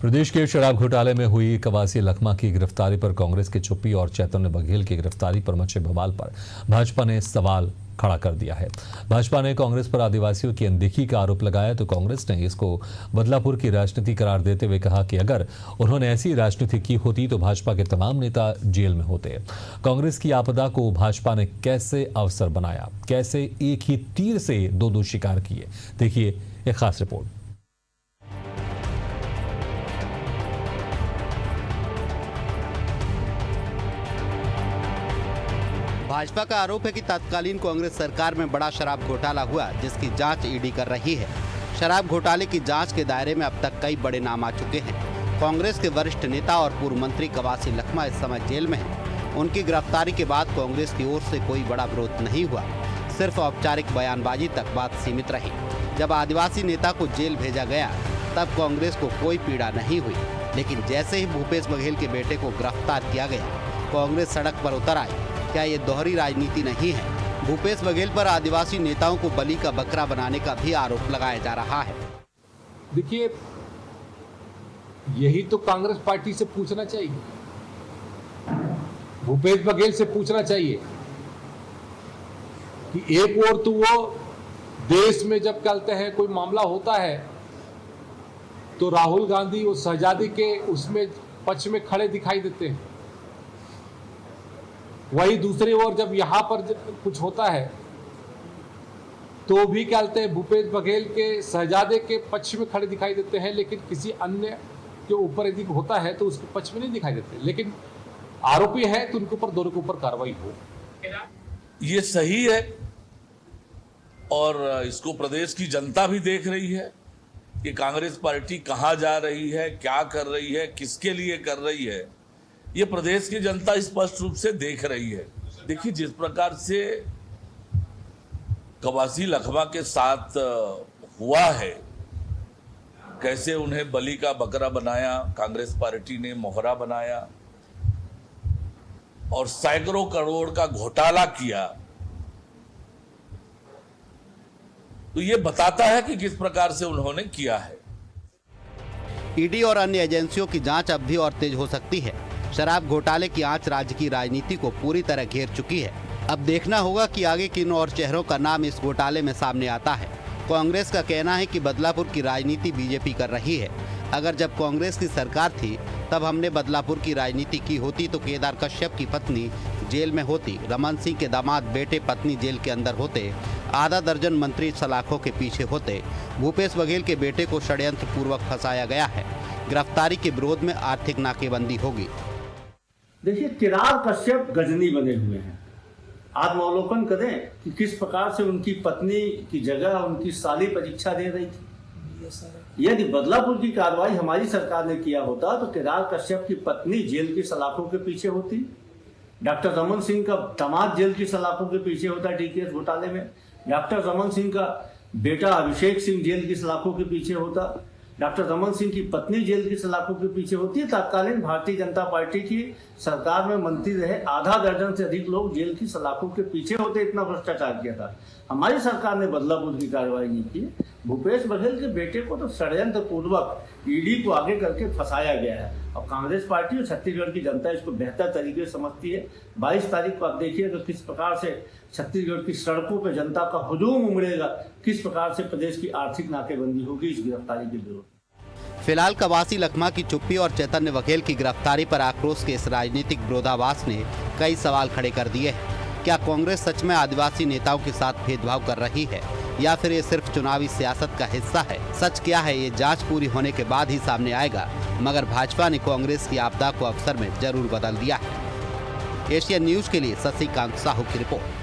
प्रदेश के शराब घोटाले में हुई कवासी लखमा की गिरफ्तारी पर कांग्रेस के चुप्पी और चैतन्य बघेल की गिरफ्तारी पर मचे बवाल पर भाजपा ने सवाल खड़ा कर दिया है। भाजपा ने कांग्रेस पर आदिवासियों की अनदेखी का आरोप लगाया तो कांग्रेस ने इसको बदलापुर की राजनीति करार देते हुए कहा कि अगर उन्होंने ऐसी राजनीति की होती तो भाजपा के तमाम नेता जेल में होते। कांग्रेस की आपदा को भाजपा ने कैसे अवसर बनाया, कैसे एक ही तीर से दो शिकार किए, देखिए एक खास रिपोर्ट। भाजपा का आरोप है कि तत्कालीन कांग्रेस सरकार में बड़ा शराब घोटाला हुआ, जिसकी जांच ईडी कर रही है। शराब घोटाले की जांच के दायरे में अब तक कई बड़े नाम आ चुके हैं। कांग्रेस के वरिष्ठ नेता और पूर्व मंत्री कवासी लखमा इस समय जेल में हैं। उनकी गिरफ्तारी के बाद कांग्रेस की ओर से कोई बड़ा विरोध नहीं हुआ, सिर्फ औपचारिक बयानबाजी तक बात सीमित रही। जब आदिवासी नेता को जेल भेजा गया तब कांग्रेस को कोई पीड़ा नहीं हुई, लेकिन जैसे ही भूपेश बघेल के बेटे को गिरफ्तार किया गया, कांग्रेस सड़क पर उतर आई। क्या ये दोहरी राजनीति नहीं है? भूपेश बघेल पर आदिवासी नेताओं को बलि का बकरा बनाने का भी आरोप लगाया जा रहा है। देखिए, यही तो कांग्रेस पार्टी से पूछना चाहिए, भूपेश बघेल से पूछना चाहिए कि एक ओर तो वो देश में जब कहते हैं कोई मामला होता है तो राहुल गांधी उस शहजादी के उसमें पक्ष में खड़े दिखाई देते हैं, वही दूसरी ओर जब यहां पर कुछ होता है तो भी कहते हैं भूपेश बघेल के शहजादे के पक्ष में खड़े दिखाई देते हैं, लेकिन किसी अन्य के ऊपर यदि होता है तो उसके पक्ष में नहीं दिखाई देते। लेकिन आरोपी है तो उनके ऊपर दोनों के ऊपर कार्रवाई हो। ये सही है और इसको प्रदेश की जनता भी देख रही है कि कांग्रेस पार्टी कहां जा रही है, क्या कर रही है, किसके लिए कर रही है। ये प्रदेश की जनता स्पष्ट रूप से देख रही है। देखिए, जिस प्रकार से कवासी लखमा के साथ हुआ है, कैसे उन्हें बलि का बकरा बनाया, कांग्रेस पार्टी ने मोहरा बनाया और सैकड़ों करोड़ का घोटाला किया, तो ये बताता है कि किस प्रकार से उन्होंने किया है। ईडी और अन्य एजेंसियों की जांच अब भी और तेज हो सकती है। शराब घोटाले की आंच राज्य की राजनीति को पूरी तरह घेर चुकी है। अब देखना होगा कि आगे किन और चेहरों का नाम इस घोटाले में सामने आता है। कांग्रेस का कहना है कि बदलापुर की राजनीति बीजेपी कर रही है। अगर जब कांग्रेस की सरकार थी तब हमने बदलापुर की राजनीति की होती तो केदार कश्यप की पत्नी जेल में होती, रमन सिंह के दामाद बेटे पत्नी जेल के अंदर होते, आधा दर्जन मंत्री सलाखों के पीछे होते, भूपेश बघेल के बेटे को षड्यंत्र पूर्वक फंसाया गया है। गिरफ्तारी के विरोध में आर्थिक नाकेबंदी होगी। देखिए, केदार कश्यप गजनी बने हुए हैं। आत्मावलोकन करें कि किस प्रकार से उनकी पत्नी की जगह उनकी साली परीक्षा दे रही थी। यदि बदलापुर की कार्रवाई हमारी सरकार ने किया होता तो केदार कश्यप की पत्नी जेल की सलाखों के पीछे होती, डॉक्टर रमन सिंह का दामाद जेल की सलाखों के पीछे होता टीकेएस घोटाले में, डॉक्टर रमन सिंह का बेटा अभिषेक सिंह जेल की सलाखों के पीछे होता, डॉक्टर रमन सिंह की पत्नी जेल की सलाखों के पीछे होती है। तत्कालीन भारतीय जनता पार्टी की सरकार में मंत्री रहे आधा दर्जन से अधिक लोग जेल की सलाखों के पीछे होते, इतना भ्रष्टाचार किया था। हमारी सरकार ने बदलापुर की कार्रवाई नहीं की। भूपेश बघेल के बेटे को तो षड्यंत्र पूर्वक ईडी को आगे करके फंसाया गया है और कांग्रेस पार्टी और छत्तीसगढ़ की जनता इसको बेहतर तरीके से समझती है। 22 तारीख को आप देखिएगा किस प्रकार से छत्तीसगढ़ की सड़कों पर जनता का हुजूम उमड़ेगा, किस प्रकार से प्रदेश की आर्थिक नाकेबंदी होगी इस गिरफ्तारी के विरोध। फिलहाल कवासी लखमा की चुप्पी और चैतन्य बघेल की गिरफ्तारी पर आक्रोश के इस राजनीतिक विरोधाभास ने कई सवाल खड़े कर दिए हैं। क्या कांग्रेस सच में आदिवासी नेताओं के साथ भेदभाव कर रही है या फिर ये सिर्फ चुनावी सियासत का हिस्सा है? सच क्या है ये जांच पूरी होने के बाद ही सामने आएगा, मगर भाजपा ने कांग्रेस की आपदा को अवसर में जरूर बदल दिया है। एशियन न्यूज के लिए शशिकांत साहू की रिपोर्ट।